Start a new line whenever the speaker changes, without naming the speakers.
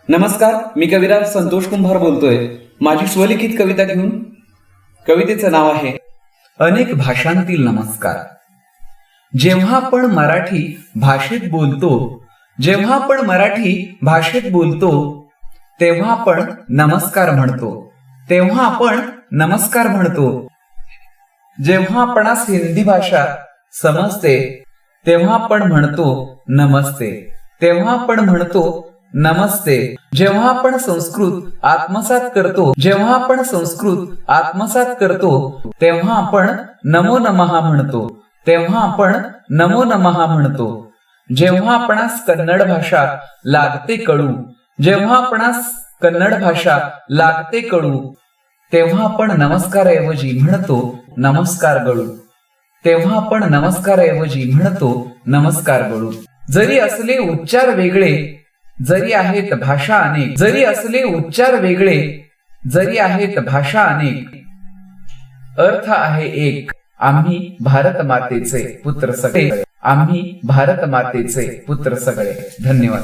नमस्कार, मी कविराज संतोष कुंभार बोलतोय माझी स्वलिखित कविता घेऊन. कवितेचं नाव आहे अनेक भाषांतील नमस्कार. जेव्हा आपण मराठी भाषेत बोलतो, जेव्हा आपण मराठी भाषेत बोलतो, तेव्हा आपण नमस्कार म्हणतो, तेव्हा आपण नमस्कार म्हणतो. जेव्हा आपणास हिंदी भाषा समजते, तेव्हा आपण म्हणतो नमस्ते, तेव्हा आपण म्हणतो नमस्ते. जेव्हा आपण संस्कृत आत्मसात करतो, जेव्हा आपण संस्कृत आत्मसात करतो, तेव्हा आपण नमो नमः म्हणतो, तेव्हा आपण नमो नमः म्हणतो. जेव्हा आपणास कन्नड भाषा लागते कळू, जेव्हा आपणास कन्नड भाषा लागते कळू, तेव्हा आपण नमस्कारऐवजी म्हणतो नमस्कार गळू, तेव्हा आपण नमस्कारऐवजी म्हणतो नमस्कार गळू. जरी असले उच्चार वेगळे, जरी आहेत भाषा अनेक, जरी असले उच्चार वेगळे, जरी आहेत भाषा अनेक, अर्थ आहे एक. आम्ही भारत मातेचे पुत्र सगळे, आम्ही भारत मातेचे पुत्र सगळे. धन्यवाद.